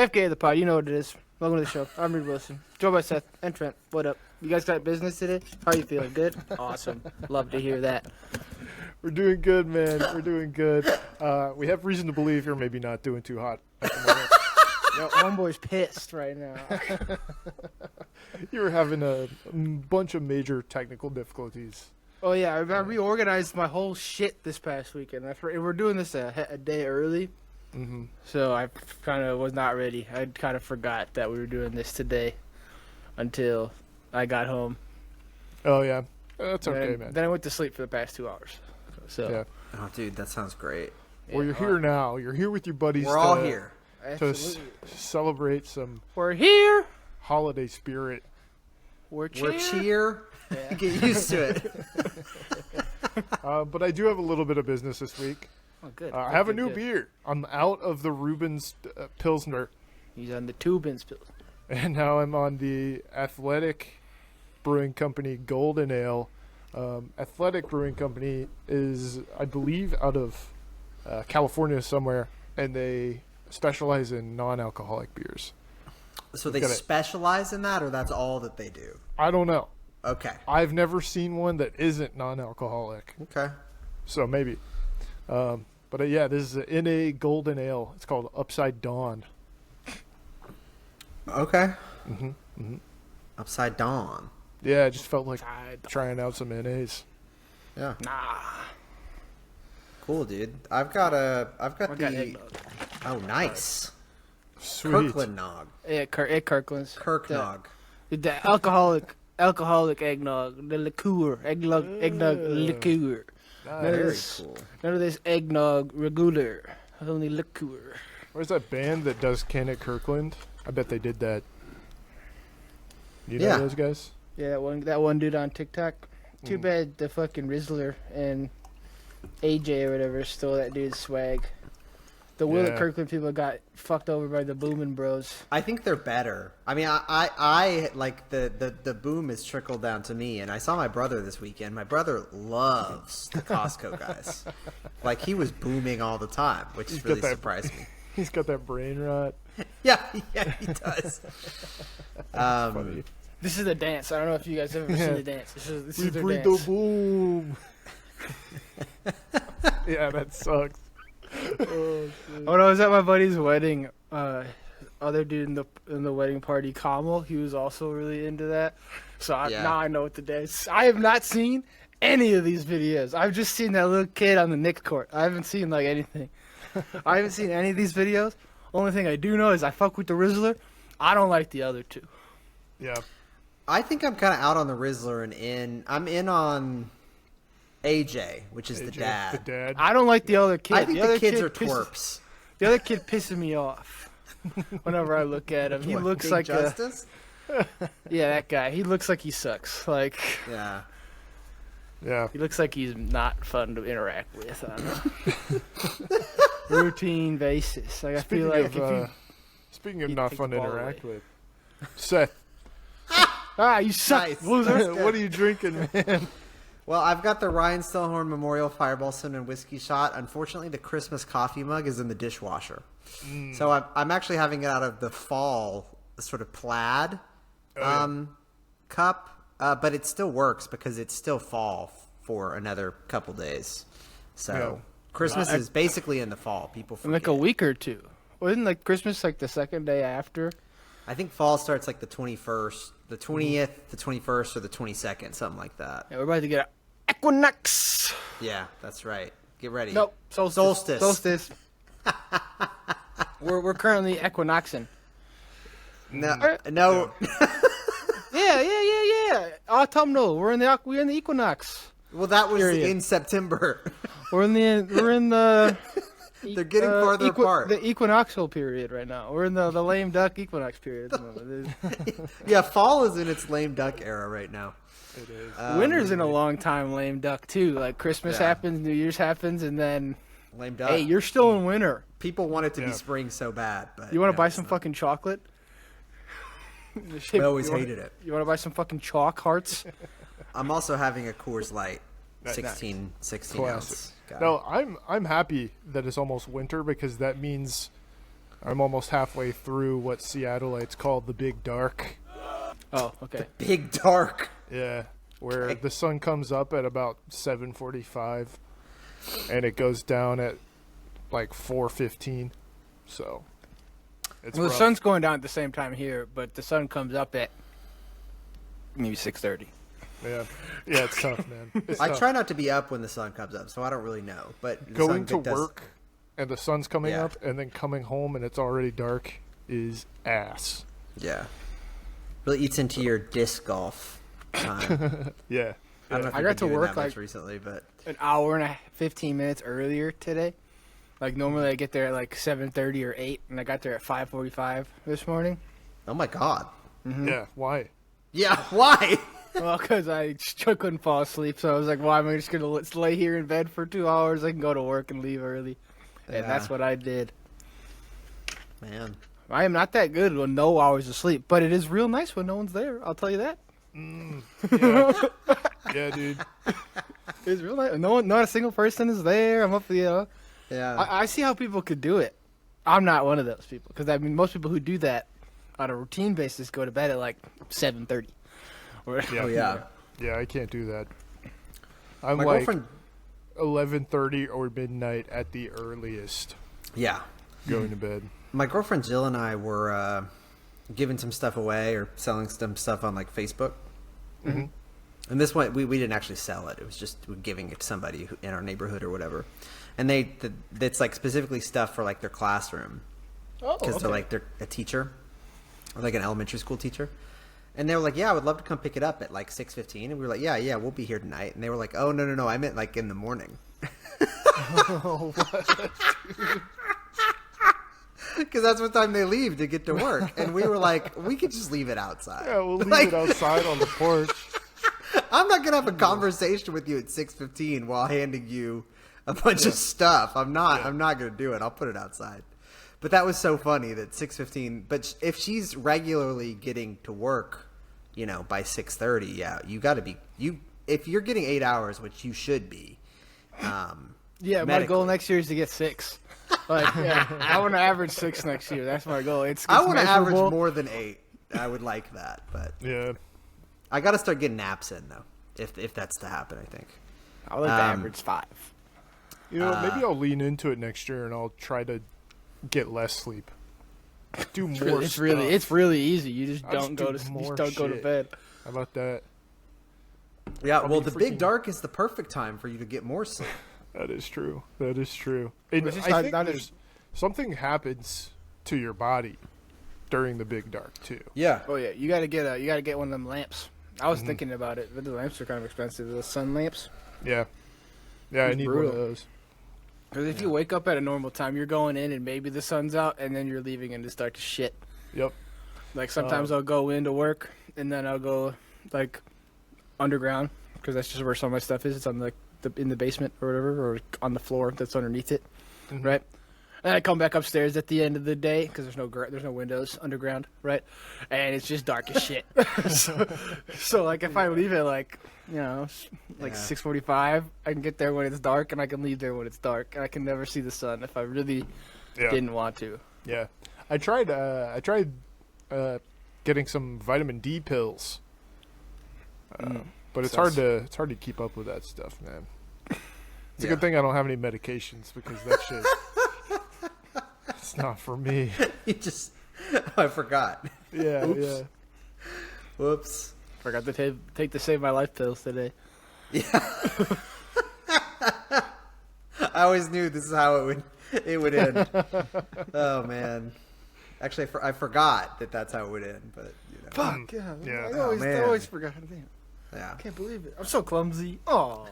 FK the pod, you know what it is. Welcome to the show. I'm Reed Wilson. Joined by Seth and Trent. What up? You guys got business today? How are you feeling? Good? Awesome. Love to hear that. We're doing good, man. We're doing good. We have reason to believe you're maybe not doing too hot at the moment. Yo, homeboy's pissed right now. You were having a bunch of major technical difficulties. Oh, yeah. I reorganized my whole shit this past weekend. We're doing this a day early. Mm-hmm. So I kind of was not ready. I kind of forgot that we were doing this today until I got home. Oh, yeah. That's okay, man. Then I went to sleep for the past 2 hours. So Yeah. Oh, dude, that sounds great. Well, you're here now. You're here with your buddies. We're all here. To Absolutely. celebrate some We're here. holiday spirit. We're We're cheer. Yeah. Get used to it. But I do have a little bit of business this week. Oh, good. I have a new beer. I'm out of the Rubens Pilsner, He's on the Tubins pill. and now I'm on the Athletic Brewing Company Golden Ale. Athletic Brewing Company is, I believe, out of California somewhere, and they specialize in non-alcoholic beers. So they Got it. specialize in that, or that's all that they do? I don't know. Okay. I've never seen one that isn't non-alcoholic, Okay. so maybe. But yeah, this is an NA Golden Ale. It's called Upside Dawn. Okay. Mm-hmm. Upside down. Yeah, I just felt like trying out some NAs. Yeah. Nah. Cool, dude. I've got I the. got eggnog. Oh, nice. Sweet. Kirkland nog. Yeah, Kirkland's. Kirknog. The alcoholic eggnog. The liqueur. Eggnog liqueur. Very cool. None of this eggnog regular. Only liqueur. Where's that band that does Can at Kirkland? I bet they did that. You know Yeah. those guys? Yeah, that one dude on TikTok. Too bad the fucking Rizzler and AJ or whatever stole that dude's swag. The Willie Yeah. Kirkland people got fucked over by the Boomin' Bros. I think they're better. I mean, I like the boom has trickled down to me, and I saw my brother this weekend. My brother loves the Costco guys. Like, he was booming all the time, which He's got really that- surprised me. He's got that brain rot. Yeah, he does. Funny. This is the dance. I don't know if you guys have ever seen the dance. This We is their breed dance. the boom. Yeah, that sucks. When I was at my buddy's wedding, other dude in the wedding party, Kamal, he was also really into that. So Yeah. now I know what the dance. I have not seen any of these videos. I've just seen that little kid on the Knicks court. I haven't seen like anything. I haven't seen any of these videos. Only thing I do know is I fuck with the Rizzler. I don't like the other two. Yeah. I think I'm kind of out on the Rizzler and I'm in on AJ, which is the AJ, dad. The dad. I don't like the other kid. I think other the kids kid are twerps. The other kid pisses me off whenever I look at him. He What, looks Big like Justice. yeah, that guy. He looks like he sucks. Like Yeah. Yeah. he looks like he's not fun to interact with on a routine basis. Like I feel like if you Speaking of you not take fun the to ball interact away. with, Seth, you suck, Nice. loser. what are you drinking, man? Well, I've got the Ryan Stillhorn Memorial Fireball Cinnamon Whiskey Shot. Unfortunately, the Christmas coffee mug is in the dishwasher. So I'm actually having it out of the fall sort of plaid cup. But it still works because it's still fall for another couple days. So Yeah. Christmas is basically in the fall. People In like forget. a week or two. Wasn't like Christmas like the second day after? I think fall starts like the 21st, the 20th, the 21st, or the 22nd, something like that. Yeah, we're about to get an equinox. Yeah, that's right. Get ready. Nope, Solstice. Solstice. we're currently equinoxing. No, no. Yeah. Autumnal. We're in the equinox. Well, that was Period. in September. We're in the They're getting farther apart. The equinoxial period right now. We're in the lame duck equinox period at the moment. Yeah, fall is in its lame duck era right now. It is. Winter's in a long time lame duck too. Like Christmas Yeah. happens, New Year's happens, and then Lame duck. hey, you're still in winter. People want it to be Yeah. spring so bad, but You want to no, buy it's some not. fucking chocolate? I always You wanna- hated it. You want to buy some fucking chalk hearts? I'm also having a Coors Light, Nice. 16 Classic. ounce. Got it. No, I'm happy that it's almost winter because that means I'm almost halfway through what Seattleites call the Big Dark. Oh, okay. Big dark. Yeah, where the sun comes up at about 7:45, and it goes down at like 4:15. So it's Well, the rough. sun's going down at the same time here, but the sun comes up at maybe 6:30. Yeah, it's tough, man. It's I tough. try not to be up when the sun comes up, so I don't really know. But the Going to sun does- work and the sun's coming Yeah. up, and then coming home and it's already dark is ass. Yeah. Really eats into your disc golf time. Yeah. I don't know if I you've got been to doing work, that much like- recently, but An hour and 15 minutes earlier today. Like normally I get there at like 7:30 or 8, and I got there at 5:45 this morning. oh my god. Yeah. Why? Yeah, why? Well, because I just couldn't fall asleep, so I was like, "Well, I'm just gonna let's lay here in bed for 2 hours. I can go to work and leave early," and Yeah. that's what I did. Man. I am not that good with no hours of sleep, but it is real nice when no one's there. I'll tell you that. Yeah. Yeah, dude. It's real nice. No one, not a single person is there. I'm up, Yeah. I see how people could do it. I'm not one of those people because I mean most people who do that on a routine basis go to bed at like 7:30. Or Yeah. Oh yeah. Yeah, I can't do that. I'm My like girlfriend 11:30 or midnight at the earliest Yeah. going to bed. My girlfriend Jill and I were giving some stuff away or selling some stuff on like Facebook. Mm-hmm. And this one, we didn't actually sell it. It was just giving it to somebody in our neighborhood or whatever. And it's like specifically stuff for like their classroom Oh, because they're a teacher, or like an elementary school teacher. And they were like, "Yeah, I would love to come pick it up at like 6:15." And we were like, "Yeah, we'll be here tonight." And they were like, "Oh no, I meant like in the morning." Because that's what time they leave to get to work. And we were like, we could just leave it outside. Yeah, we'll leave Like, it outside on the porch. I'm not gonna have a conversation with you at 6:15 while handing you a bunch of stuff. I'm not gonna do it. I'll put it outside. But that was so funny that 6:15. But if she's regularly getting to work, by 6:30, yeah, you got to be if you're getting 8 hours, which you should be. Yeah, my goal next year is to get 6. Like, yeah, I want to average 6 next year. That's my goal. I want to average measurable. more than 8. I would like that, but Yeah. I got to start getting naps in though. If that's to happen, I think. I like to average 5. Maybe I'll lean into it next year and I'll try to get less sleep. Do more. It's stuff. really easy. You just I'll just don't go do to more just don't go to shit. bed. How about that? Yeah, well, be the big freaking- dark is the perfect time for you to get more sleep. That is true. That is true. And It's just I not- think not there's something happens to your body during the big dark too. Yeah. Oh yeah, you gotta get one of them lamps. I was thinking about it, but the lamps are kind of expensive. The sun lamps. Yeah. Yeah, I It's need one brutal. of those. Because if you wake up at a normal time, you're going in and maybe the sun's out, and then you're leaving and it starts to shit. Yep. Like sometimes I'll go into work and then I'll go like underground because that's just where some of my stuff is. It's on in the basement or whatever, or on the floor that's underneath it, Mhm. right? And I come back upstairs at the end of the day because there's no windows underground, right? And it's just dark as shit. so like if I leave it like Yeah. 6:45, I can get there when it's dark, and I can leave there when it's dark, and I can never see the sun if I really Yeah. didn't want to. Yeah. I tried getting some vitamin D pills. But it's hard to keep up with that stuff, man. It's a good thing I don't have any medications because that shit it's not for me. You just I forgot. Yeah, Oops. yeah. Whoops. Forgot to take the Save My Life pills today. I always knew this is how it would end. Oh man. Actually, I forgot that's how it would end, but Fuck yeah! Yeah. I Oh, man. always forgot. Damn, yeah. I can't believe it. I'm so clumsy. Oh,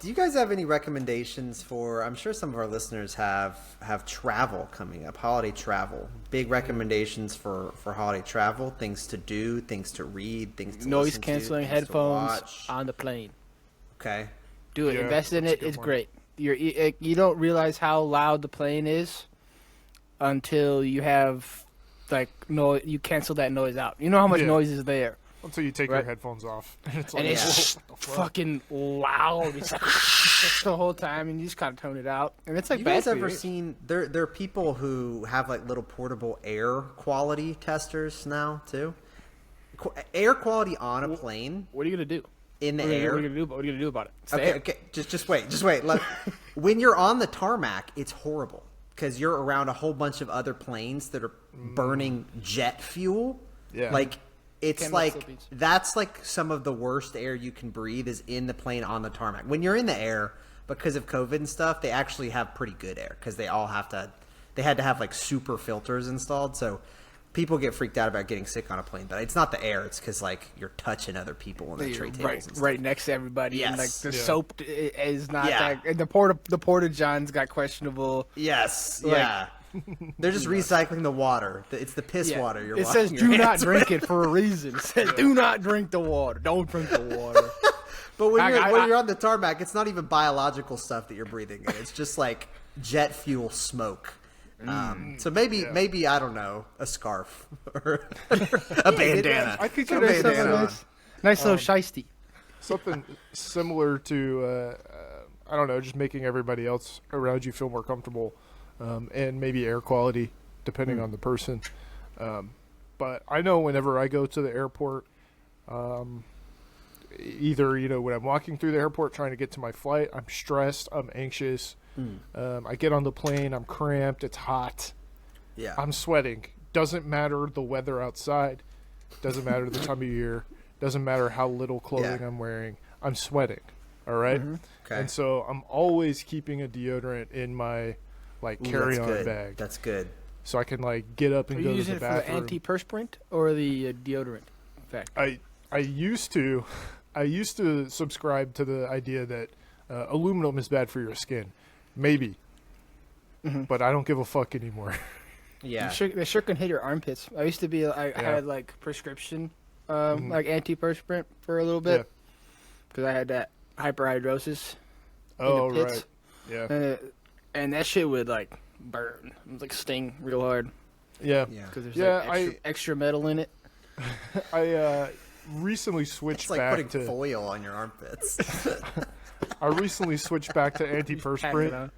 Do you guys have any recommendations for? I'm sure some of our listeners have travel coming up, holiday travel. Big recommendations for holiday travel, things to do, things to read, things to noise listen to, canceling things to headphones watch. on the plane. Okay. Do it. Yeah, Invest in that's a it. good It's one. great. You don't realize how loud the plane is until you have you cancel that noise out. You know how much Yeah. noise is there. Until you take Right. your headphones off. And it's like, And it's Yeah. just what the fuck? fucking loud. It's like the whole time, and you just kind of tone it out. And it's like You bad guys for ever your ears. seen there are people who have like little portable air quality testers now too? Air quality on a plane What are you gonna do? in the What are you air. gonna do? What are you gonna do about it? It's the Okay, air. okay, just wait. When you're on the tarmac, it's horrible because you're around a whole bunch of other planes that are burning jet fuel. Yeah. Like it's Chemical like slippage. that's like some of the worst air you can breathe is in the plane on the tarmac. When you're in the air because of COVID and stuff, they actually have pretty good air because they had to have like super filters installed. So people get freaked out about getting sick on a plane, but it's not the air. It's because like you're touching other people on the tray tables and stuff. right next to everybody, and like Yes. the Yeah. soap is not Yeah. that. And the porta johns got questionable. Yes, Like- yeah. They're just recycling the water. It's the piss Yeah. water. You're It washing says your do not hands drink it for a reason. It says do not drink the water. Don't drink the water. But when I- you're on the tarmac, it's not even biological stuff that you're breathing in. It's just like jet fuel smoke. So maybe I don't know, a scarf or a bandana. I think Put a there's bandana on. Nice little shiesty. something similar to I don't know, just making everybody else around you feel more comfortable, and maybe air quality depending on the person. But I know whenever I go to the airport, either when I'm walking through the airport trying to get to my flight, I'm stressed, I'm anxious. I get on the plane, I'm cramped, it's hot, Yeah. I'm sweating. Doesn't matter the weather outside, doesn't matter the time of year, doesn't matter how little clothing Yeah. I'm wearing. I'm sweating. All right? Okay. And so I'm always keeping a deodorant in my like Ooh, carry-on that's good. bag, That's good. so I can like get up and Are go you to using the it for the bathroom. antiperspirant or the deodorant? In fact, I used to subscribe to the idea that aluminum is bad for your skin, maybe, but I don't give a fuck anymore. Yeah. they sure can hit your armpits. I used to be I had like prescription like antiperspirant for a little Yeah. bit because I had that hyperhidrosis. Oh pits. right, yeah, And that shit would like burn. It would like sting real hard yeah. Yeah. because there's Yeah, like extra metal in it. I recently switched It's like back putting to foil on your armpits. I recently switched back to Pack it antiperspirant, on.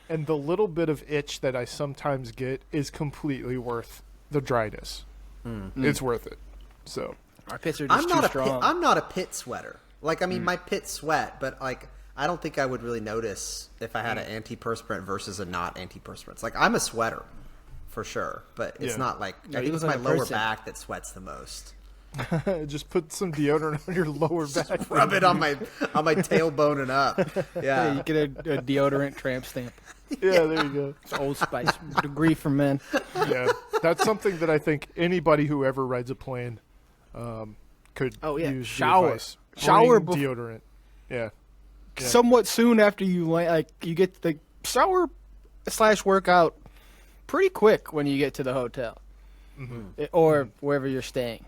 and the little bit of itch that I sometimes get is completely worth the dryness. It's worth it. So Our pits are just I'm too not strong. I'm not a pit sweater. Like I mean, my pits sweat, but like I don't think I would really notice if I had an antiperspirant versus a not antiperspirant. It's like I'm a sweater, for sure, but it's Yeah. not like No, I you think it's look my like a lower person. back that sweats the most. just put some deodorant on your lower back. Rub it on my tailbone and up. Yeah, Yeah. you get a deodorant tramp stamp. Yeah, there you go. It's Old Spice, degree for men. Yeah, that's something that I think anybody who ever rides a plane could Oh, yeah. use. Shower. The advice. Shower Bring bef- deodorant. Yeah. Yeah. Somewhat soon after you like you get the shower / workout pretty quick when you get to the hotel or wherever you're staying.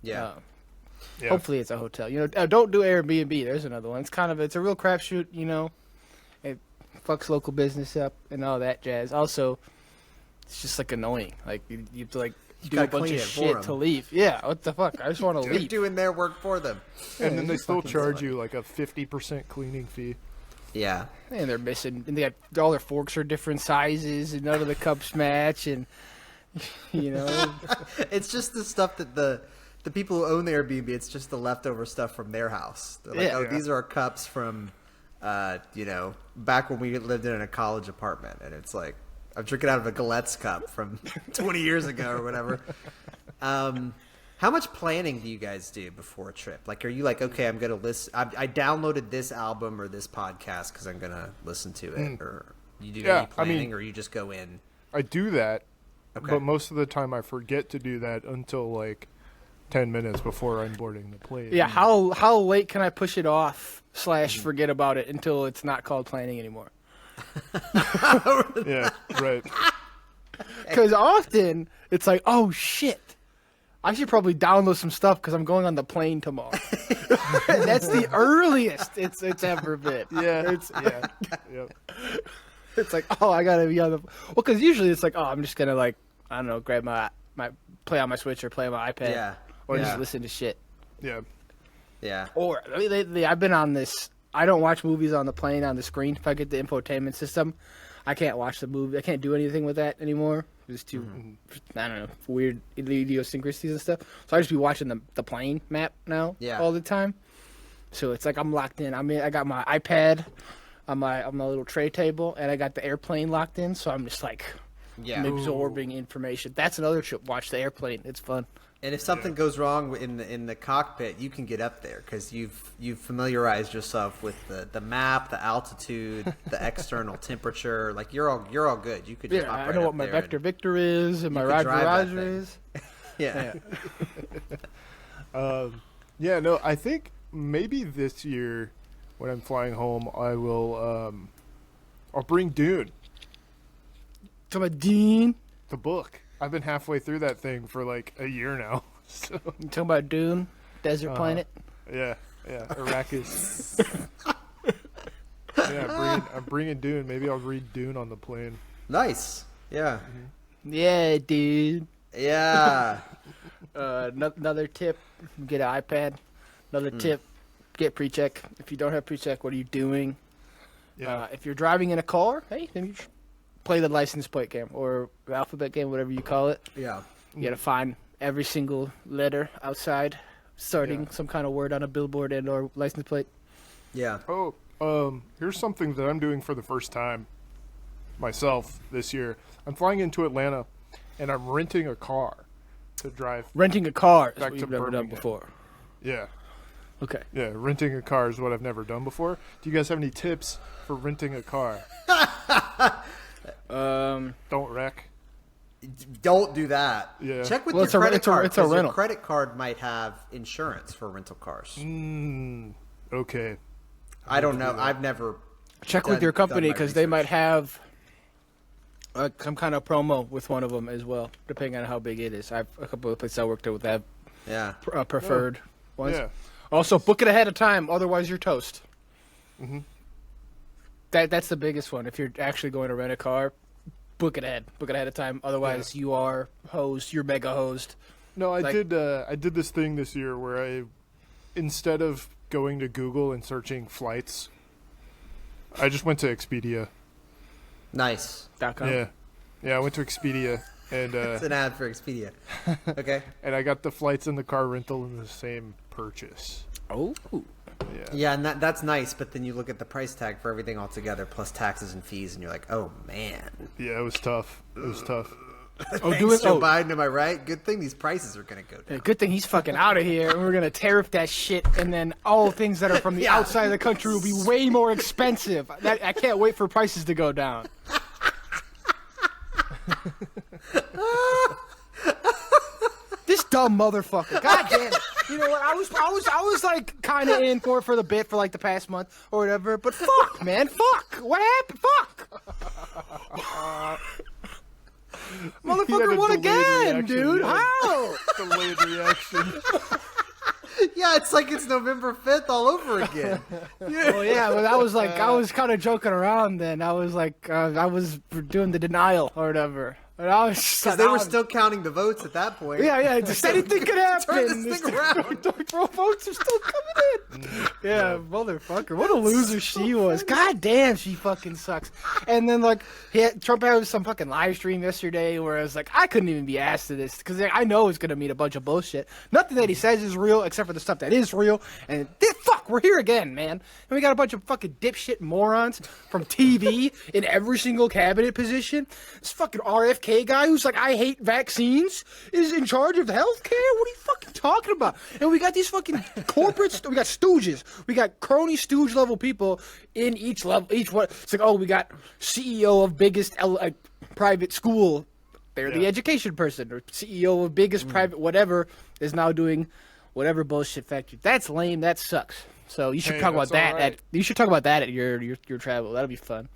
Yeah. Yeah. Hopefully it's a hotel. Don't do Airbnb. There's another one. It's a real crapshoot. It fucks local business up and all that jazz. Also, it's just like annoying. Like you have to like do a gotta bunch clean of it for shit 'em. to leave. Yeah, what the fuck? I just want to They're leave. doing their work for them. And then they it's still fucking charge silly. you like a 50% cleaning fee. Yeah. And they're missing. And they got all their forks are different sizes, and none of the cups match. And It's just the stuff that the people who own the Airbnb, it's just the leftover stuff from their house. They're like, Yeah. oh, these are our cups from, back when we lived in a college apartment. And it's like, I'm drinking out of a Galette's cup from 20 years ago or whatever. How much planning do you guys do before a trip? Like, are you like, okay, I'm going to listen. I downloaded this album or this podcast because I'm going to listen to it. Or you do Yeah, any planning I mean- or you just go in? I do that, Okay. but most of the time I forget to do that until like 10 minutes before I'm boarding the plane. yeah, how late can I push it off / forget about it until it's not called planning anymore? Yeah, right. Because often it's like, oh shit, I should probably download some stuff because I'm going on the plane tomorrow. That's the earliest it's ever been. Yeah, It's Yep. it's like, oh, I gotta be on the because usually it's like, oh, I'm just gonna like I don't know, grab my play on my Switch or play on my iPad Yeah. or Yeah. just listen to shit. Yeah. Yeah. Or I've been on this. I don't watch movies on the plane on the screen. If I get the infotainment system, I can't watch the movie. I can't do anything with that anymore. It's too, I don't know, weird idiosyncrasies and stuff. So I just be watching the plane map now all the time. So it's like I'm locked in. I mean, I got my iPad on my little tray table, and I got the airplane locked in. So I'm just like absorbing information. That's another trip. Watch the airplane. It's fun. And if something goes wrong in the cockpit, you can get up there because you've familiarized yourself with the map, the altitude, the external temperature. Like you're all good. You could just hop I right know up what my there Vector Victor is and my could Roger drive that Roger thing. is. Yeah. Yeah, no, I think maybe this year when I'm flying home, I will, I'll bring Dune, To my Dean. the book. I've been halfway through that thing for like a year now. So, You talking about Dune? Desert Planet? yeah, Arrakis. Yeah, I'm bringing Dune. Maybe I'll read Dune on the plane. Nice. Yeah. Yeah, dude. Yeah. Another tip, get an iPad. Another tip, get pre-check. If you don't have pre-check, what are you doing? Yeah. If you're driving in a car, hey, then you should play the license plate game or alphabet game, whatever you call it. Yeah. You gotta find every single letter outside, starting some kind of word on a billboard and or license plate. Yeah. Oh, here's something that I'm doing for the first time myself this year. I'm flying into Atlanta, and I'm renting a car to drive. Renting a car is Back what to you've never done Birmingham. before. Yeah, Okay. yeah, renting a car is what I've never done before. Do you guys have any tips for renting a car? Don't wreck. Don't do that. Yeah. Check with Well, your credit card. it's a 'cause your rental. credit card might have insurance for rental cars. Okay. I don't know. I've never. Check with done- your company done my because they might research. have some kind of promo with one of them as well, depending on how big it is. I've a couple of places I worked at with that Yeah. preferred ones. Yeah. Also, book it ahead of time, otherwise you're toast. Mm-hmm. That's the biggest one. If you're actually going to rent a car, book it ahead. Book it ahead of time. Otherwise, you are hosed. You're mega hosed. No, I Like- did. I did this thing this year where instead of going to Google and searching flights, I just went to Expedia. Nice. .com. Yeah, I went to Expedia and It's an ad for Expedia. Okay. and I got the flights and the car rental in the same purchase. Oh. Yeah. Yeah, and that's nice, but then you look at the price tag for everything altogether, plus taxes and fees, and you're like, oh man. Yeah, it was tough. It was tough. Oh, Thanks, Joe Biden, am I right? Good thing these prices are going to go down. Good thing he's fucking out of here, and we're gonna tariff that shit, and then all things that are from the Yeah. outside of the country will be way more expensive. I can't wait for prices to go down. This dumb motherfucker. God damn it. You know what? I was like kind of in for the bit for like the past month or whatever, but fuck, man, fuck. What happened? Fuck. Motherfucker won delayed again, reaction, dude. yeah. How? Delayed reaction. Yeah, it's like it's November 5th all over again. Well, yeah, but I was kind of joking around then. I was like, I was doing the denial or whatever. And I was just Because they were still counting the votes at that point. Yeah, just anything could happen. Turn this thing around. Votes are still coming in. Yeah, motherfucker. What a loser she was. God damn, she fucking sucks. And then, like, Trump had some fucking live stream yesterday where I was like, I couldn't even be asked to this because I know it's going to mean a bunch of bullshit. Nothing that he says is real except for the stuff that is real. And fuck, we're here again, man. And we got a bunch of fucking dipshit morons from TV in every single cabinet position. This fucking RFK guy who's like, I hate vaccines, is in charge of healthcare. What are you fucking talking about? And we got these fucking corporates. We got stooges. We got crony stooge level people in each level. Each one. It's like, oh, we got CEO of biggest private school. They're the education person, or CEO of biggest private whatever is now doing whatever bullshit factory. That's lame. That sucks. So you should Hey, talk about that's that. all right. You should talk about that at your travel. That'll be fun.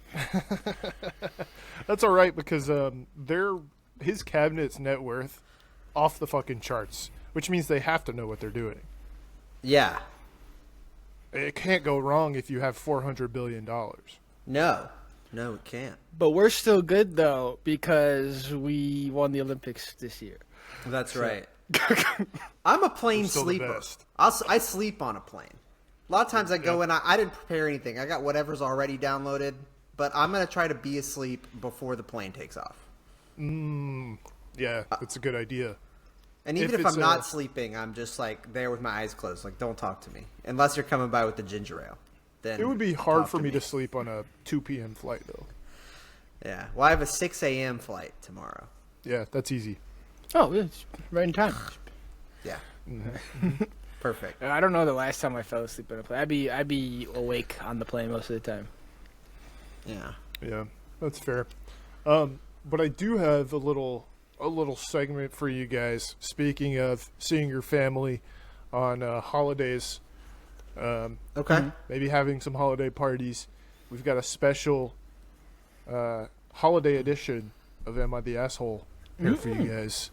That's all right because his cabinet's net worth off the fucking charts, which means they have to know what they're doing. Yeah. It can't go wrong if you have $400 billion. No, it can't. But we're still good though because we won the Olympics this year. That's right. I'm a plane Still the sleeper. best. I sleep on a plane. A lot of times I go and I didn't prepare anything. I got whatever's already downloaded, but I'm gonna try to be asleep before the plane takes off. Yeah, that's a good idea. And even if it's I'm not sleeping, I'm just like there with my eyes closed. Like, don't talk to me unless you're coming by with the ginger ale. Then It would be hard talk for me to sleep on a 2 p.m. flight, though. Yeah. Well, I have a 6 a.m. flight tomorrow. Yeah, that's easy. Oh, yeah, it's right in time. Yeah. Perfect. I don't know the last time I fell asleep on a plane. I'd be awake on the plane most of the time. Yeah. Yeah, that's fair. But I do have a little segment for you guys. Speaking of seeing your family on holidays, Okay. maybe having some holiday parties, we've got a special holiday edition of Am I the Asshole here for you guys.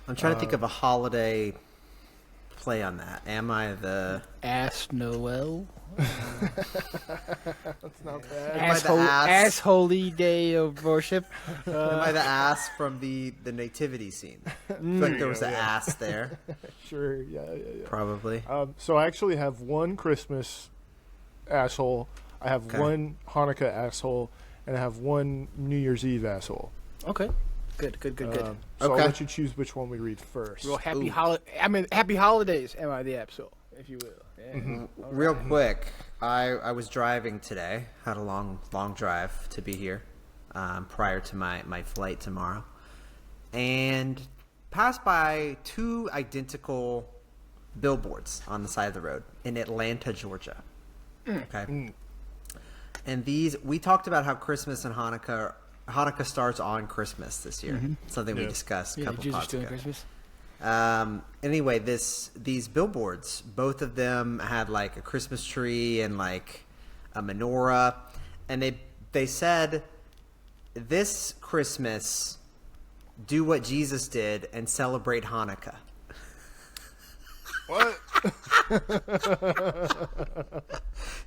I'm trying to think of a holiday play on that. Am I the Ass Noel. That's not bad. Am I the ass? Holy day of worship. am I the ass from the nativity scene? I feel like there was an ass there. Sure, yeah. Probably. So I actually have one Christmas asshole, I have Okay. one Hanukkah asshole, and I have one New Year's Eve asshole. Okay. Good. So I'll Okay. let you choose which one we read first. Well, happy Ooh. happy holidays, am I the asshole, if you will. Yeah. Real quick, I was driving today. Had a long drive to be here prior to my flight tomorrow, and passed by two identical billboards on the side of the road in Atlanta, Georgia. Okay, and these we talked about how Christmas and Hanukkah starts on Christmas this year. Something we Yeah. discussed a Yeah, couple Jesus pods doing ago. Christmas. Anyway, these billboards, both of them had like a Christmas tree and like a menorah, and they said, "This Christmas, do what Jesus did and celebrate Hanukkah." What?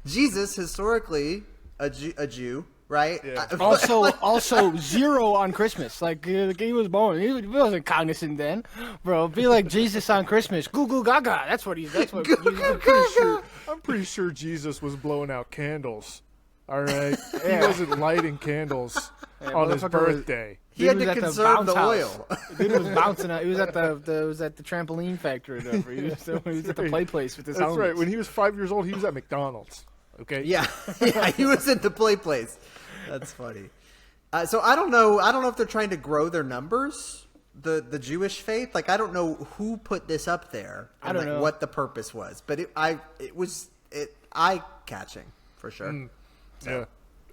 Jesus, historically a Jew, right? Yeah. Also zero on Christmas. Like he was born, he wasn't cognizant then, bro. Be like Jesus on Christmas. Goo goo gaga. That's what Jesus. I'm pretty sure Jesus was blowing out candles. All right, he wasn't lighting candles on his motherfucker was- birthday. He had Dude to was at the conserve bounce the house. oil. Dude was bouncing out. He was at the trampoline factory. Or whatever. He was at the play place with his That's homies. right. When he was 5 years old, he was at McDonald's. Okay. Yeah, yeah, he was in the play place. That's funny. So I don't know if they're trying to grow their numbers, the Jewish faith. Like I don't know who put this up there. I don't know. what the purpose was, but it was eye catching for sure. Yeah.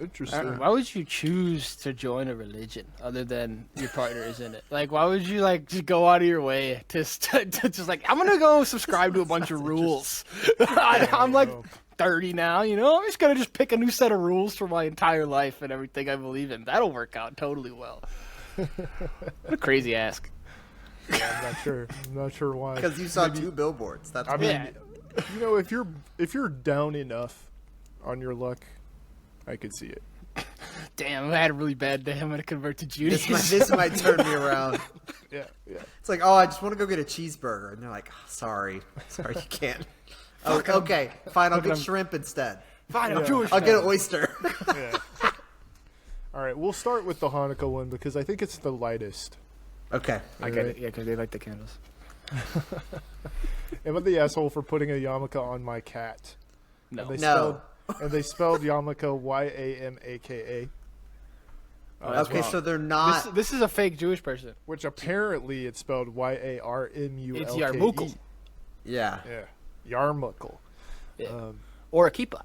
Interesting. Why would you choose to join a religion other than your partner is in it? Like, why would you like just go out of your way to just like I'm gonna go subscribe to a bunch of rules? I'm like 30 now, you know. I'm just gonna just pick a new set of rules for my entire life and everything I believe in. That'll work out totally well. What a crazy ask. Yeah, I'm not sure. I'm not sure why. Because you saw two billboards. That's I mean, Yeah. you know, if you're down enough on your luck, I could see it. Damn, I had a really bad day. I'm gonna convert to Judaism. this might turn me around. Yeah. It's like, oh, I just want to go get a cheeseburger, and they're like, oh, sorry, you can't. Oh, okay, fine, I'll get shrimp instead. Fine, I'm Jewish. I'll now. get an oyster. Yeah. All right, we'll start with the Hanukkah one because I think it's the lightest. Okay. I get it. Yeah, because they like the candles. Am I the asshole for putting a yarmulke on my cat? No. No. And they spelled yarmulke Yamaka, that's Okay, wrong. so they're not. This is a fake Jewish person. which apparently it's spelled Yarmulke. It's Yarmulke. Yeah. Yeah, Yarmulke. Yeah. Or a kippah.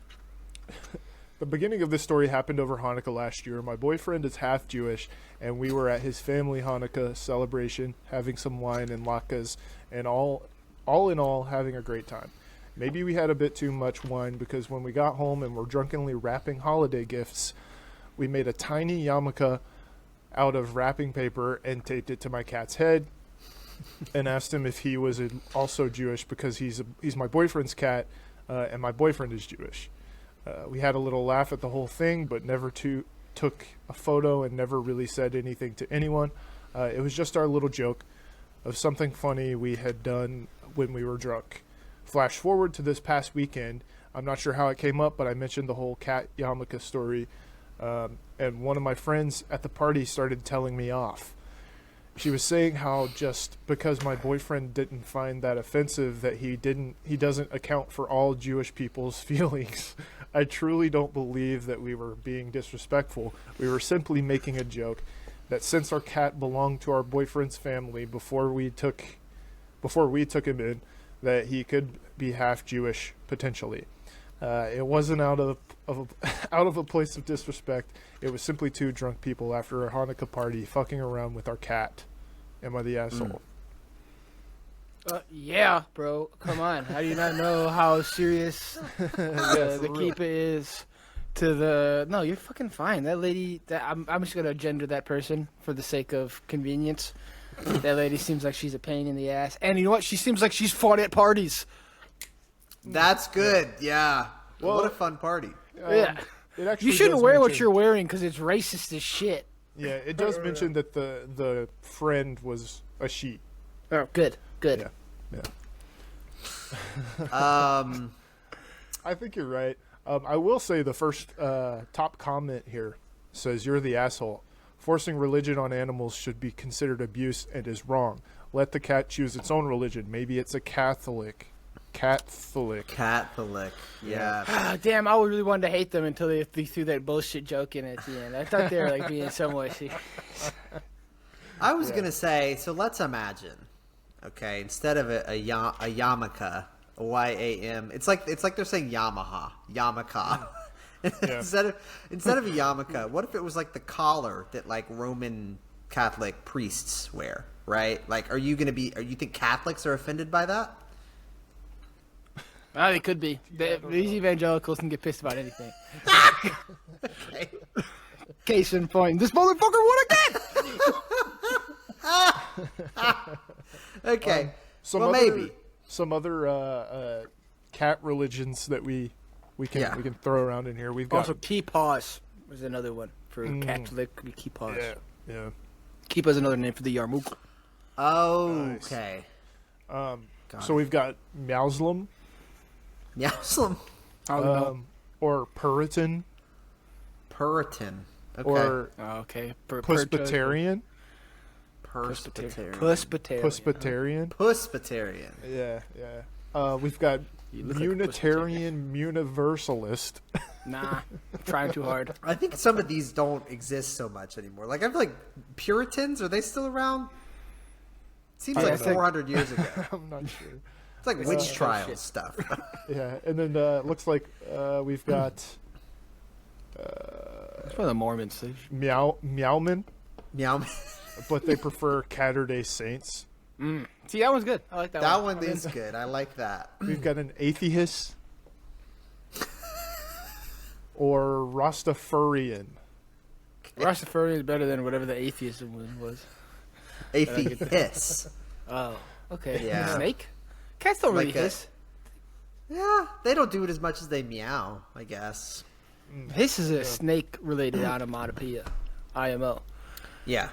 The beginning of this story happened over Hanukkah last year. My boyfriend is half Jewish, and we were at his family Hanukkah celebration, having some wine and latkes, and all in all, having a great time. Maybe we had a bit too much wine because when we got home and were drunkenly wrapping holiday gifts, we made a tiny yarmulke out of wrapping paper and taped it to my cat's head and asked him if he was also Jewish because he's my boyfriend's cat and my boyfriend is Jewish. We had a little laugh at the whole thing, but never took a photo and never really said anything to anyone. It was just our little joke. of something funny we had done when we were drunk. Flash forward to this past weekend. I'm not sure how it came up, but I mentioned the whole cat yarmulke story, and one of my friends at the party started telling me off. She was saying how just because my boyfriend didn't find that offensive, that he doesn't account for all Jewish people's feelings. I truly don't believe that we were being disrespectful. We were simply making a joke that since our cat belonged to our boyfriend's family before we took him in, that he could be half Jewish potentially. It wasn't out of a place of disrespect. It was simply two drunk people after a Hanukkah party fucking around with our cat. Am I the asshole? Yeah, bro. Come on. How do you not know how serious the keep is to the... No, you're fucking fine. That lady... I'm just going to gender that person for the sake of convenience. That lady seems like she's a pain in the ass. And you know what? She seems like she's fought at parties. That's good. Yeah. Well, what a fun party. Yeah. It actually You shouldn't does wear what mention- you're wearing because it's racist as shit. Yeah, it does mention that the friend was a she. Oh, good. Good. Yeah. Yeah. I think you're right. I will say the first top comment here says, "You're the asshole. Forcing religion on animals should be considered abuse and is wrong. Let the cat choose its own religion. Maybe it's a Catholic. Catholic. Yeah. Ah, damn, I really wanted to hate them until they threw that bullshit joke in at the end. I thought they were like being somewhat serious. I was gonna say, so let's imagine, okay, instead of a yarmulke, a Y-A-M, it's like they're saying yarmulke. instead of a yarmulke, what if it was like the collar that like Roman Catholic priests wear, right? Like, are you think Catholics are offended by that? Oh, they could be. These evangelicals can get pissed about anything. Okay. Case in point, this motherfucker won again! Okay. Some Well, other, maybe. some other cat religions that we can throw around in here. We've got Also, Keepaws was another one for Catholic Keepaws. yeah. Keepaw is another name for the yarmulke. Okay. So we've got Muslim Muslim. or Puritan Puritan. Okay. or Okay. Presbyterian. Presbyterian. Presbyterian. Puspitarian. Presbyterian. Yeah. We've got You look like a Unitarian Universalist. Nah, I'm trying too hard. I think some of these don't exist so much anymore. Like, I feel like Puritans, are they still around? Seems I like think- 400 years ago. I'm not sure. It's like witch trial stuff. Yeah, and then looks like we've got It's for the Mormons. Meowman, Meow. but they prefer Catterday Saints. See, that one's good. I like that, That one. one is good. I like that. We've got an atheist or Rastafarian. Rastafarian is better than whatever the atheism was. Atheist. Oh, okay. Yeah. Snake? Cats don't really Like a- hiss. Yeah, they don't do it as much as they meow, I guess. Hiss is a snake-related onomatopoeia. IMO. Yeah.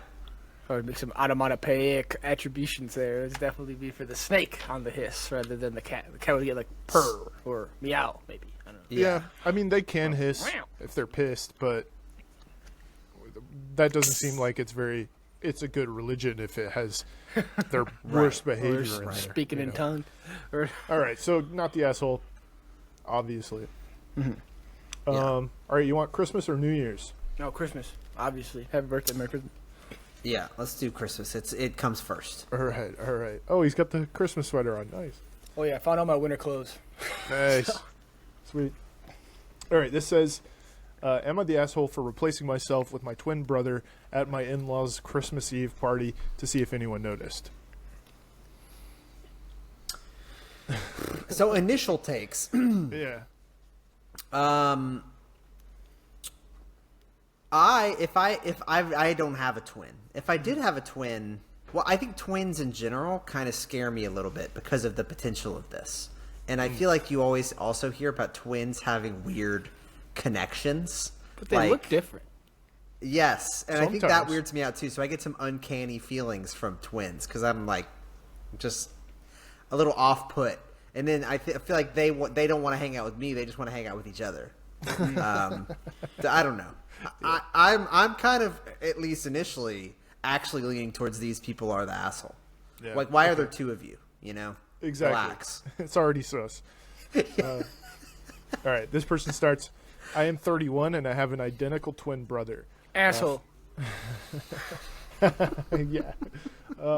Or make some onomatopoeic attributions there. It's definitely be for the snake on the hiss rather than the cat. The cat would get like purr or meow, maybe. I don't know. Yeah, I mean they can hiss if they're pissed, but that doesn't seem like it's a good religion if it has their worst behavior in there. Speaking you in know. tongue. Or All right, so not the asshole, obviously. Yeah. All right, you want Christmas or New Year's? no, Christmas. Obviously. Happy birthday, Merry Christmas. Yeah, let's do Christmas. It comes first. All right. Oh, he's got the Christmas sweater on. Nice. Oh yeah, I found all my winter clothes. Nice. Sweet. All right, this says, am I the asshole for replacing myself with my twin brother at my in-laws' Christmas Eve party to see if anyone noticed? So initial takes. Yeah. I don't have a twin. If I did have a twin, well, I think twins in general kind of scare me a little bit because of the potential of this. And I feel like you always also hear about twins having weird connections. But they Like, look different. Yes, and I think that Sometimes. weirds me out too. So I get some uncanny feelings from twins because I'm like, just a little off put. And then I feel like they don't want to hang out with me. They just want to hang out with each other. I don't know. I'm kind of, at least initially, actually leaning towards these people are the asshole. Yeah. Like, why are there two of you? You know, Exactly. Relax. It's already sus. All right, this person starts. I am 31 and I have an identical twin brother. Asshole. Yeah.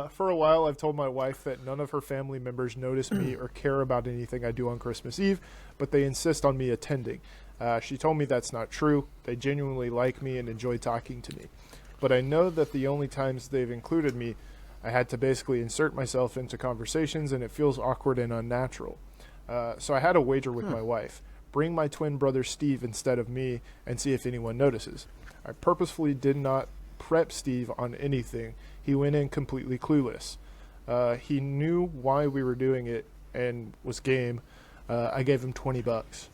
For a while, I've told my wife that none of her family members notice me or care about anything I do on Christmas Eve, but they insist on me attending. She told me that's not true. They genuinely like me and enjoy talking to me. But I know that the only times they've included me, I had to basically insert myself into conversations, and it feels awkward and unnatural. So I had a wager with my wife. Bring my twin brother Steve instead of me and see if anyone notices. I purposefully did not prep Steve on anything. He went in completely clueless. He knew why we were doing it and was game. I gave him $20.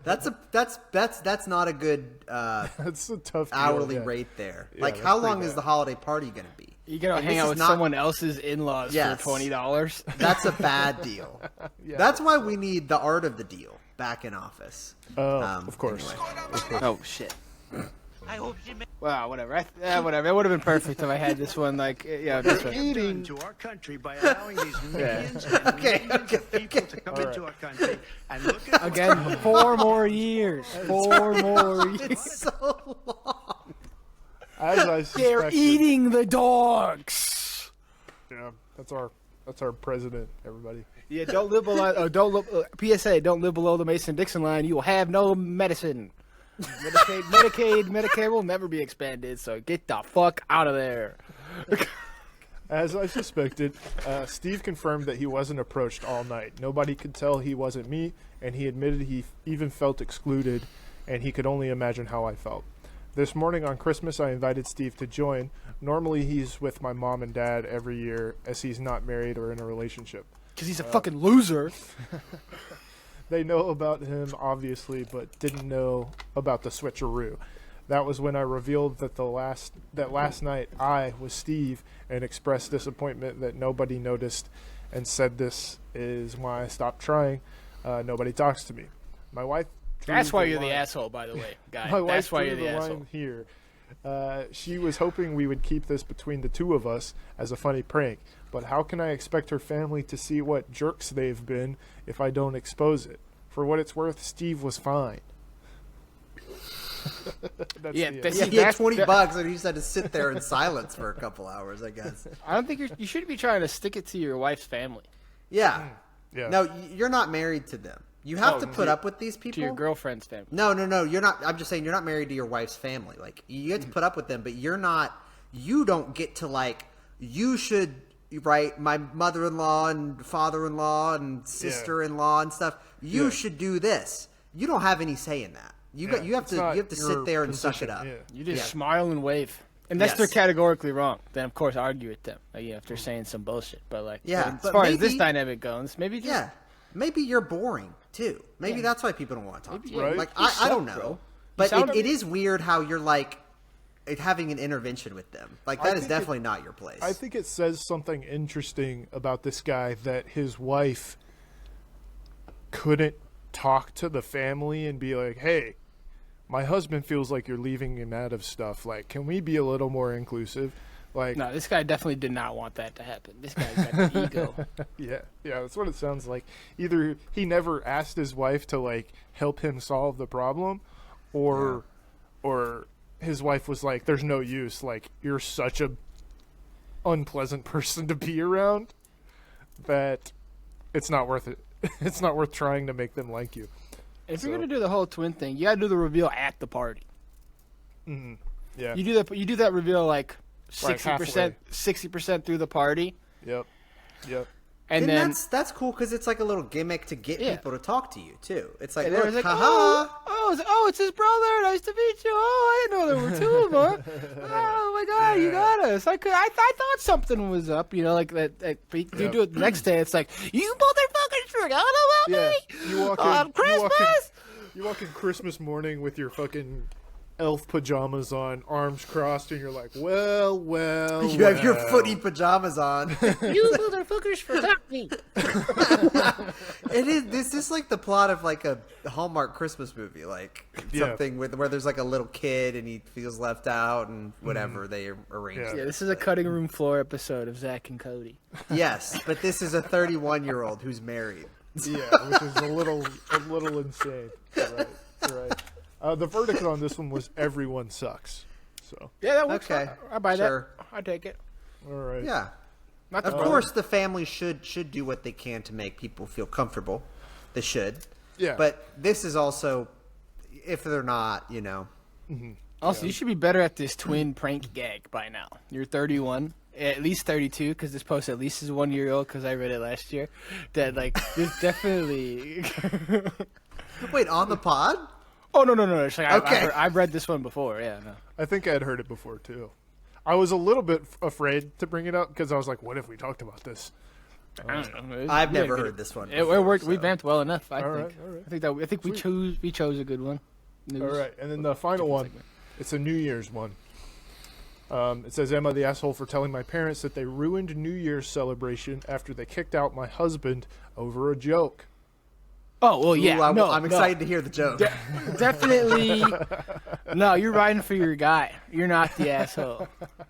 That's not a good That's a tough deal, hourly yeah. rate there. Yeah, Like, that's how pretty long is bad. the holiday party going to be? You gonna And hang this out is with not- someone else's in-laws Yes. for $20? That's a bad deal. Yeah. That's why we need the art of the deal back in office. Of course. anyway. Oh shit. I hope she makes Wow, whatever. Whatever. It would have been perfect if I had this one. Like, yeah, this one. done to our country by allowing these millions and Okay, millions of people to come into our country and look at what's Again, 4 more years. 4 more years. It's so long. As I They're suspected, eating the dogs. Yeah, that's our president. Everybody. Yeah, don't live below. Don't live. PSA: don't live below the Mason-Dixon line. You will have no medicine. Medicaid will never be expanded. So get the fuck out of there. As I suspected, Steve confirmed that he wasn't approached all night. Nobody could tell he wasn't me, and he admitted he even felt excluded, and he could only imagine how I felt. This morning on Christmas, I invited Steve to join. Normally, he's with my mom and dad every year, as he's not married or in a relationship. Because he's a fucking loser. They know about him, obviously, but didn't know about the switcheroo. That was when I revealed that last night I was Steve and expressed disappointment that nobody noticed and said this is why I stopped trying. Nobody talks to me. My wife... That's drew why you're the line- asshole, by the way, guy. My That's wife why drew you're the asshole. line here. She was hoping we would keep this between the two of us as a funny prank, but how can I expect her family to see what jerks they've been if I don't expose it? For what it's worth, Steve was fine. That's Yeah, the that's- Yeah, end. he had That's- $20 and he just had to sit there in silence for a couple hours, I guess. I don't think you shouldn't be trying to stick it to your wife's family, Yeah. Yeah. No, you're not married to them. You have Oh, to put up with these people. to your girlfriend's family. No, you're not. I'm just saying you're not married to your wife's family. Like, you get to put up with them, but you're not. You don't get to, like, you should, right? My mother-in-law and father-in-law and sister-in-law and stuff. You Yeah. should do this. You don't have any say in that. You Yeah, got. You have it's to. not You have to your sit there and suck position, it up. yeah. You just Yeah. smile and wave. Unless Yes. they're categorically wrong, then of course argue with them. Like, if they're saying some bullshit. But like, Yeah, as but far as this maybe- dynamic goes, maybe just Yeah. Maybe you're boring too. Maybe Yeah. that's why people don't want to talk to you. Right. Like, You I don't suck, know. bro. But sound- it is weird how you're like having an intervention with them. Like, I that is think definitely not your place. I think it says something interesting about this guy that his wife couldn't talk to the family and be like, hey, my husband feels like you're leaving him out of stuff. Like, can we be a little more inclusive? Like, no. This guy definitely did not want that to happen. This guy's got the ego. yeah, that's what it sounds like. Either he never asked his wife to like help him solve the problem, or his wife was like, "There's no use. Like, you're such a unpleasant person to be around that it's not worth it. It's not worth trying to make them like you." If So- you're gonna do the whole twin thing, you gotta do the reveal at the party. Yeah. You do that reveal like Like 60%, 60% through the party, Yep. and then that's cool because it's like a little gimmick to get Yeah. people to talk to you too. It's like, and look, everyone's like, haha. it's his brother. Nice to meet you. Oh, I didn't know there were two of them. Oh my god, you got us. I thought something was up. You know, like that. But you do it the next day. It's like, you motherfuckers forgot about Yeah. me You walk on in. Christmas. You walk in Christmas morning with your fucking elf pajamas on, arms crossed, and you're like, well, You have your well. footy pajamas on. You motherfuckers forgot me. It is. This is like the plot of like a Hallmark Christmas movie, like Yeah. something where there's like a little kid and he feels left out and whatever they arrange. Yeah. Yeah, this is a cutting room floor episode of Zach and Cody. Yes, but this is a 31-year-old who's married. Yeah, which is a little insane. Right, right. The verdict on this one was everyone sucks. So, Yeah, that works. Okay, I buy sure. that. I take it. all right. Yeah, Not the of course the family should do what they can to make people feel comfortable. They should. Yeah. But this is also, if they're not, you know. Also, you should be better at this twin prank gag by now. You're 31, at least 32, because this post at least is 1 year old. Because I read it last year. That like this definitely. Wait, on the pod? Oh no! It's like Okay. I've read this one before. Yeah, no. I think I'd heard it before, too. I was a little bit afraid to bring it up because I was like, what if we talked about this? I don't know. I've We never didn't heard this one. It before, worked. We so. vamped well enough. I All think. right, all right. I think we chose a good one. News. All right, and then the final one, it's a New Year's one. It says, Emma the asshole for telling my parents that they ruined New Year's celebration after they kicked out my husband over a joke. Oh well, Ooh, yeah. I'm excited to hear the joke. Definitely. No, you're riding for your guy. You're not the asshole.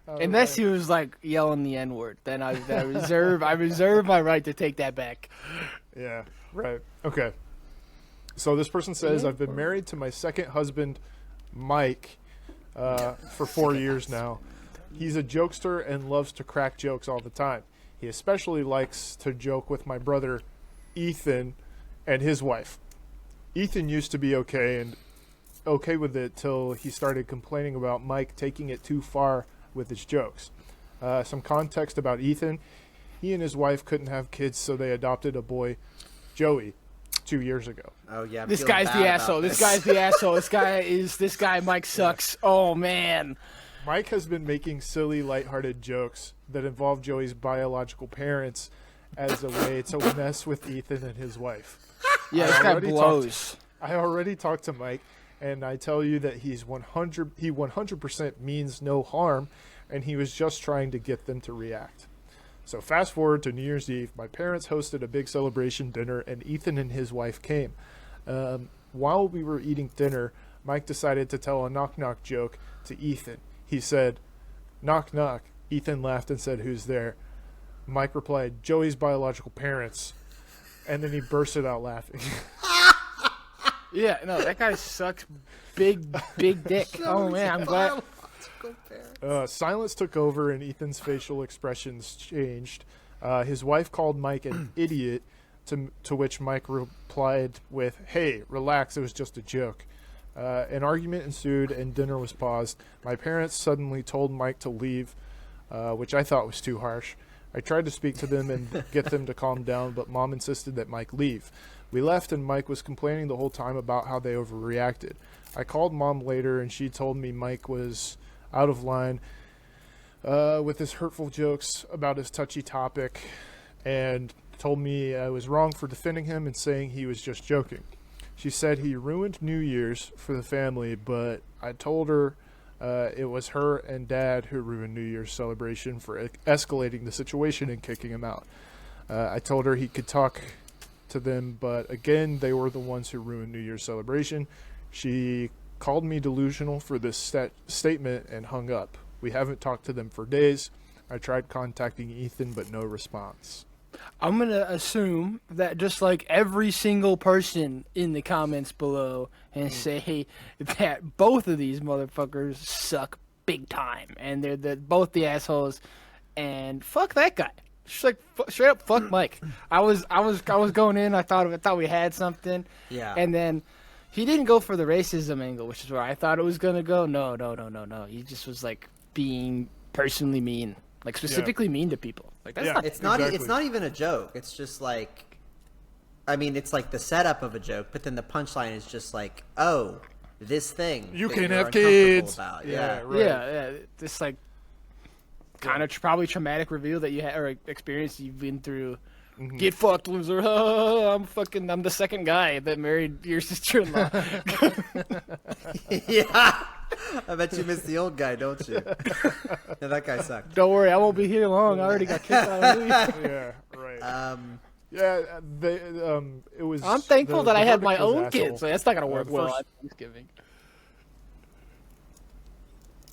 Unless he was like yelling the N word, then I reserve my right to take that back. Yeah, right. Okay. So this person says, I've been married to my second husband, Mike, for 4 years now. He's a jokester and loves to crack jokes all the time. He especially likes to joke with my brother, Ethan, and his wife. Ethan used to be okay with it till he started complaining about Mike taking it too far with his jokes. Some context about Ethan. He and his wife couldn't have kids, so they adopted a boy, Joey, 2 years ago. Oh yeah, I'm This feeling guy's bad the about asshole. This guy's the asshole. This guy Mike sucks. Oh man. Mike has been making silly, lighthearted jokes that involve Joey's biological parents as a way to mess with Ethan and his wife. Yeah, I this guy already blows. I already talked to Mike, and I tell you that he 100% means no harm, and he was just trying to get them to react. So fast forward to New Year's Eve, my parents hosted a big celebration dinner, and Ethan and his wife came. While we were eating dinner, Mike decided to tell a knock-knock joke to Ethan. He said, "Knock, knock." Ethan laughed and said, "Who's there?" Mike replied, "Joey's biological parents." And then he bursted out laughing. Yeah, no, that guy sucks. Big dick. Oh man, I'm glad. Silence took over and Ethan's facial expressions changed. His wife called Mike an idiot, to which Mike replied with, "Hey, relax, it was just a joke." An argument ensued and dinner was paused. My parents suddenly told Mike to leave, which I thought was too harsh. I tried to speak to them and get them to calm down, but Mom insisted that Mike leave. We left and Mike was complaining the whole time about how they overreacted. I called Mom later and she told me Mike was out of line with his hurtful jokes about his touchy topic and told me I was wrong for defending him and saying he was just joking. She said he ruined New Year's for the family, but I told her it was her and Dad who ruined New Year's celebration for escalating the situation and kicking him out. I told her he could talk to them, but again, they were the ones who ruined New Year's celebration. She called me delusional for this statement and hung up. We haven't talked to them for days. I tried contacting Ethan, but no response. I'm going to assume that just like every single person in the comments below and say that both of these motherfuckers suck big time and they're both the assholes and fuck that guy. Just like straight up fuck Mike. I was going in, I thought we had something. Yeah. And then he didn't go for the racism angle, which is where I thought it was going to go. No. He just was like being personally mean, like specifically mean to people. Like that's Yeah. not It's not. Exactly. It's not even a joke. It's just like, I mean, it's like the setup of a joke, but then the punchline is just like, oh, this thing You that can you're have uncomfortable kids. about. Yeah, Yeah. right. Yeah, this like kind of probably traumatic reveal that you had or experience you've been through. Get fucked, loser. I'm the second guy that married your sister-in-law. Yeah. I bet you miss the old guy, don't you? Yeah, that guy sucked. Don't worry, I won't be here long. I already got kicked out of the league. Yeah, right. Yeah, It was. I'm thankful the that I had my verdict was own asshole. kids, so that's not gonna work the well first- at Thanksgiving.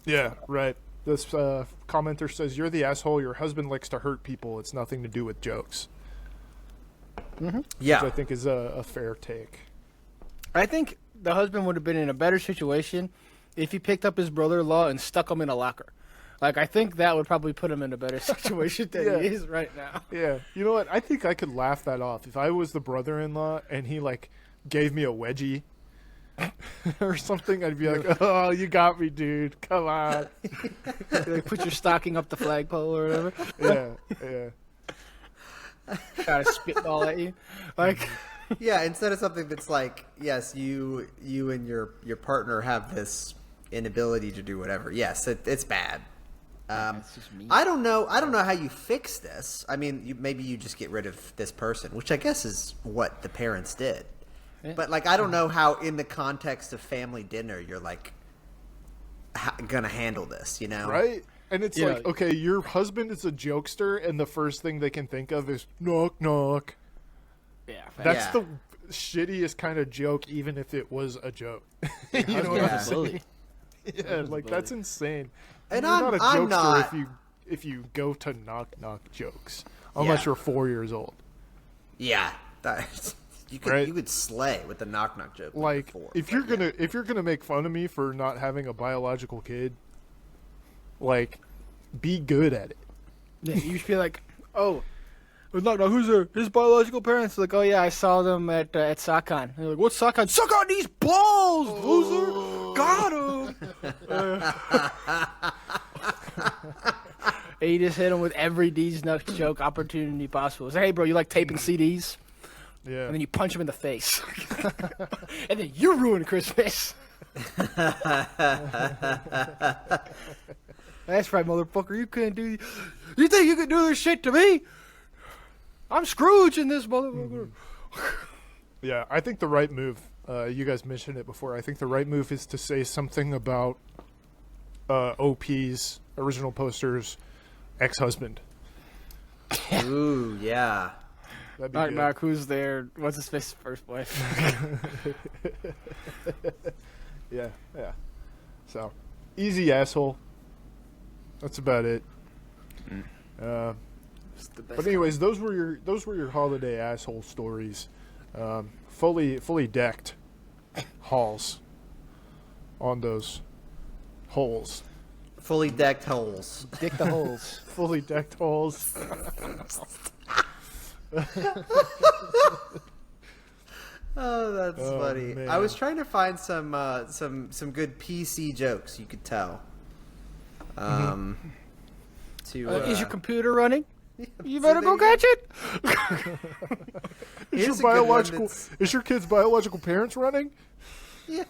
Yeah, right. This commenter says, "You're the asshole. Your husband likes to hurt people. It's nothing to do with jokes." Which I yeah. think is a fair take. I think the husband would have been in a better situation if he picked up his brother-in-law and stuck him in a locker. Like, I think that would probably put him in a better situation than Yeah. he is right now. Yeah, you know what? I think I could laugh that off if I was the brother-in-law and he like gave me a wedgie or something. I'd be like, "Oh, you got me, dude. Come on." Like, put your stocking up the flagpole or whatever. Yeah. Try to spitball at you. Like, Yeah, instead of something that's like, yes, you and your partner have this inability to do whatever. Yes, it's bad. it's just me. I don't know how you fix this. I mean, maybe you just get rid of this person, which I guess is what the parents did. Yeah. But like, I don't know how, in the context of family dinner, you're like gonna handle this. You know, Right? And it's Yeah. like, okay, your husband is a jokester, and the first thing they can think of is knock knock. Yeah. That's Yeah. the shittiest kind of joke, even if it was a joke. You know what Yeah. I'm saying? Yeah, like that's insane. And you're not a I'm jokester not- if you go to knock knock jokes, unless Yeah. you're 4 years old. Yeah, that, you could slay with the knock knock joke. Like before, if but you're gonna make fun of me for not having a biological kid, like be good at it. Yeah, you should be like, oh, no, who's his biological parents? Like, oh yeah, I saw them at Sakan. And they're like, what's Sakan? Suck on these balls, loser! Got him! And you just hit him with every D's Nuts joke opportunity possible. Say, hey bro, you like taping CDs? Yeah. And then you punch him in the face. And then you ruin Christmas. That's right, motherfucker. You couldn't do. You think you could do this shit to me? I'm Scrooge in this motherfucker. Yeah, I think the right move, you guys mentioned it before, I think the right move is to say something about OP's original poster's ex-husband. Ooh, yeah. That'd be Knock good. knock. Who's there? What's his face? First wife. Yeah. So, easy asshole. That's about it. It's the best But anyways, those were your holiday asshole stories. Fully decked halls on those holes. Fully decked holes. Dick the holes. Fully decked holes. Oh, that's Oh, funny. man. I was trying to find some good PC jokes. You could tell. Is your computer running? You see, better there go you catch it. Is Here's your a good one biological that's- is your kid's biological parents running? Yeah.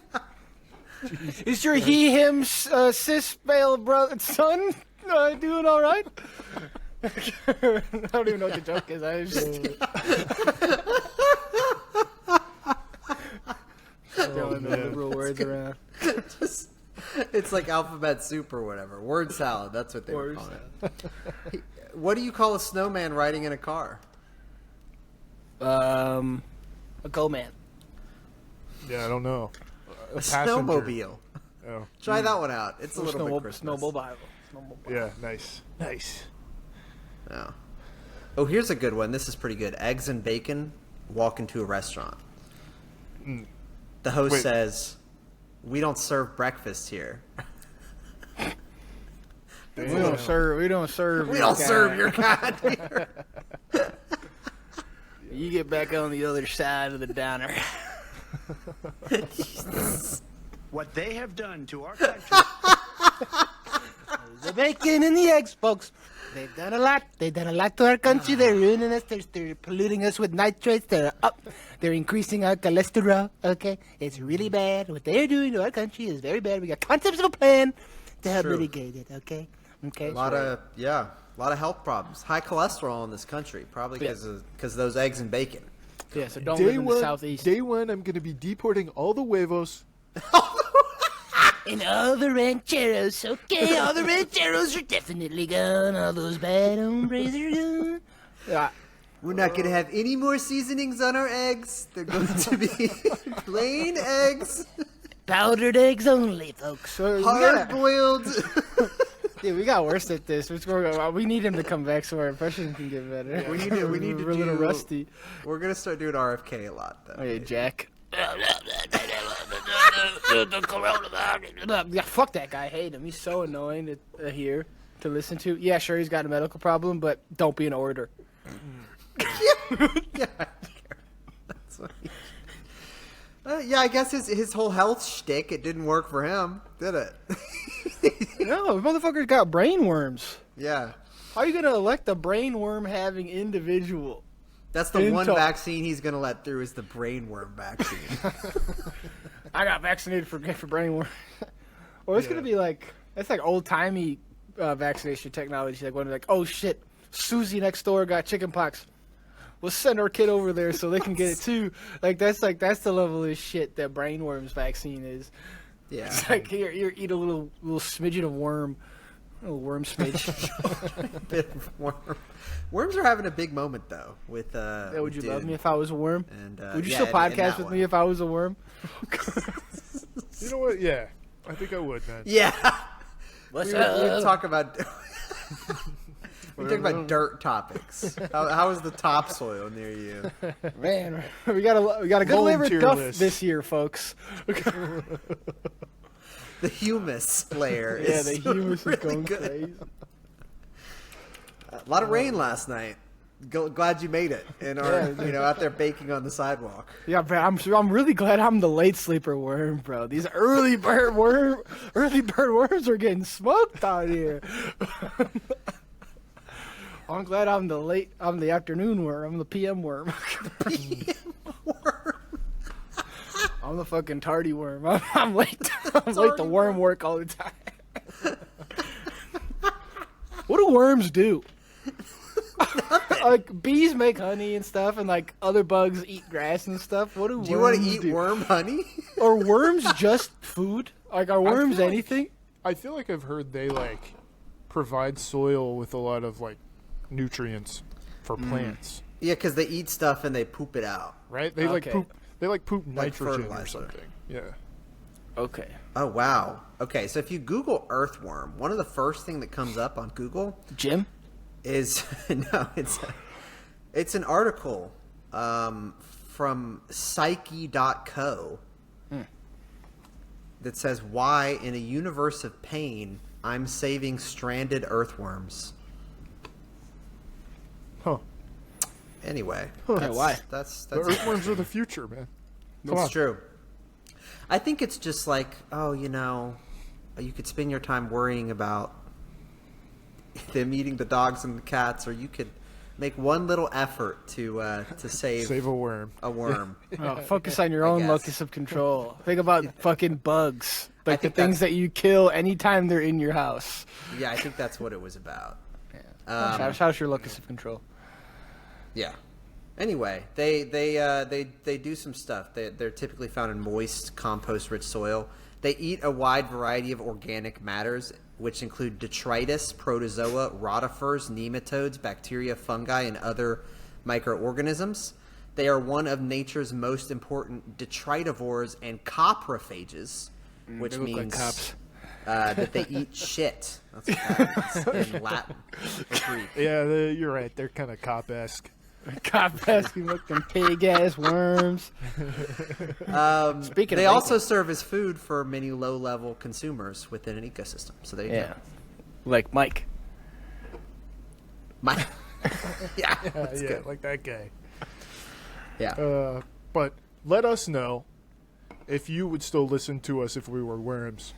Is your he/him cis male brother son doing all right? I don't even know what the joke is. I was just throwing the man. liberal words around. It's like alphabet soup or whatever. Word salad. That's what they were Word calling it. What do you call a snowman riding in a car? A go man. Yeah, I don't know. A passenger. snowmobile. Oh, Try that one out. It's a little bit Christmas. Snowmobile. yeah, nice. Yeah. Oh, here's a good one. This is pretty good. Eggs and bacon walk into a restaurant. The host Wait. says, "We don't serve breakfast here." We don't serve. We don't serve your kind here. You get back on the other side of the downer. What they have done to our country. The bacon and the eggs, folks. They've done a lot. They've done a lot to our country. They're ruining us. They're polluting us with nitrates. They're increasing our cholesterol. Okay, it's really bad. What they're doing to our country is very bad. We got concepts of a plan to help True. mitigate it. Okay. A lot of health problems. High cholesterol in this country, probably because of those eggs and bacon. Yeah. So don't live in the southeast. Day one, I'm going to be deporting all the huevos. And all the rancheros, okay, all the rancheros are definitely gone. All those bad hombres are gone. Yeah. We're not going to have any more seasonings on our eggs. They're going to be plain eggs, Powdered eggs only, folks. So we hard gotta- boiled. Dude, we got worse at this. We need him to come back so our impression can get better. We need to We're a little do- rusty. We're going to start doing RFK a lot, though. Oh, yeah, Jack. Yeah, fuck that guy. I hate him. He's so annoying to hear, to listen to. Yeah, sure, he's got a medical problem, but don't be an orator. Yeah. That's what yeah, I guess his whole health shtick, it didn't work for him, did it? No, the motherfucker's got brain worms. Yeah. How are you going to elect a brain worm having individual? That's the one Intel. vaccine he's going to let through is the brainworm vaccine. I got vaccinated for brain worm. Well, it's going to be like, that's like old-timey vaccination technology. Like when they're like, oh shit, Susie next door got chickenpox. Let's send our kid over there so they can get it too. Like that's the level of shit that brain worms vaccine is. Yeah. It's like here, eat a little smidgen of worm, a little worm smidge. Bit of worm. Worms are having a big moment though with Would you Dune. love me if I was a worm? And, Would you yeah, still in podcast that with one. me if I was a worm? You know what? Yeah, I think I would, man. Yeah. What's we talk about we talk about dirt topics. How is the topsoil near you? Man, we got a good liver Volunteer duff list. this year, folks. The humus layer Yeah, is the humus really is going good. crazy. A lot of rain last night. Glad you made it and are out there baking on the sidewalk. Yeah, but I'm really glad I'm the late sleeper worm, bro. These early bird worms are getting smoked out here. I'm glad I'm the afternoon worm. I'm the PM worm. I'm the fucking tardy worm. I'm late. I'm late to worm work all the time. What do worms do? Like bees make honey and stuff, and like other bugs eat grass and stuff. What do Do you want to worms eat do? worm honey? Are worms just food? Like are worms feel like- anything? I feel like I've heard they like provide soil with a lot of like nutrients for plants, Yeah, because they eat stuff and they poop it out. right? They like Okay. poop. They like poop Like nitrogen or fertilizer. something. Yeah. Okay. Oh wow. Okay, so if you Google earthworm, one of the first thing that comes up on Google Jim? is no, it's an article from Psyche.co that says why in a universe of pain I'm saving stranded earthworms. Huh. Anyway, Yeah, why? That's The earthworms are the future, man. Come It's on. true. I think it's just like, oh, you could spend your time worrying about them eating the dogs and the cats, or you could make one little effort to save Save a worm. a worm. Oh, focus on your I own guess. locus of control. Think about fucking bugs. Like the think things that you kill anytime they're in your house. Yeah, I think that's what it was about. How's your locus of control? Yeah. Anyway, they do some stuff. They're typically found in moist, compost-rich soil. They eat a wide variety of organic matters, which include detritus, protozoa, rotifers, nematodes, bacteria, fungi, and other microorganisms. They are one of nature's most important detritivores and coprophages, which they look like means cops. That they eat shit. That's what that means in Latin or Greek. Yeah, you're right. They're kind of cop-esque. God pesky looking pig ass worms. Speaking They of also serve as food for many low-level consumers within an ecosystem. So there you yeah, go. like Mike. My, yeah, that's yeah, good. like that guy. Yeah. But let us know if you would still listen to us if we were worms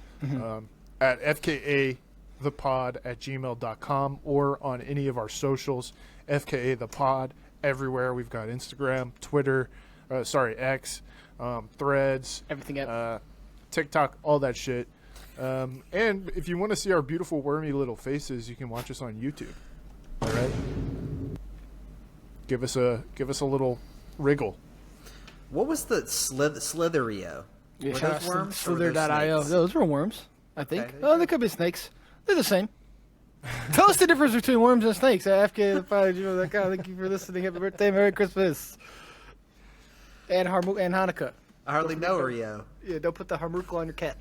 at fkathepod@gmail.com or on any of our socials, fkathepod everywhere. We've got Instagram, Twitter, X, Threads, Everything up. TikTok, all that shit. And if you want to see our beautiful wormy little faces, you can watch us on YouTube. All right. Give us a little wriggle. What was the Slitherio? Yeah, Were shout those out worms or were those Slither.io. snakes? Those were worms, I think. Okay, Oh, they could be snakes. They're the same. Tell us the difference between worms and snakes. AFK.com. Thank you for listening. Happy birthday. Merry Christmas. And Hanukkah. I hardly know Rio. Yeah, don't put the Hanukkah on your cat.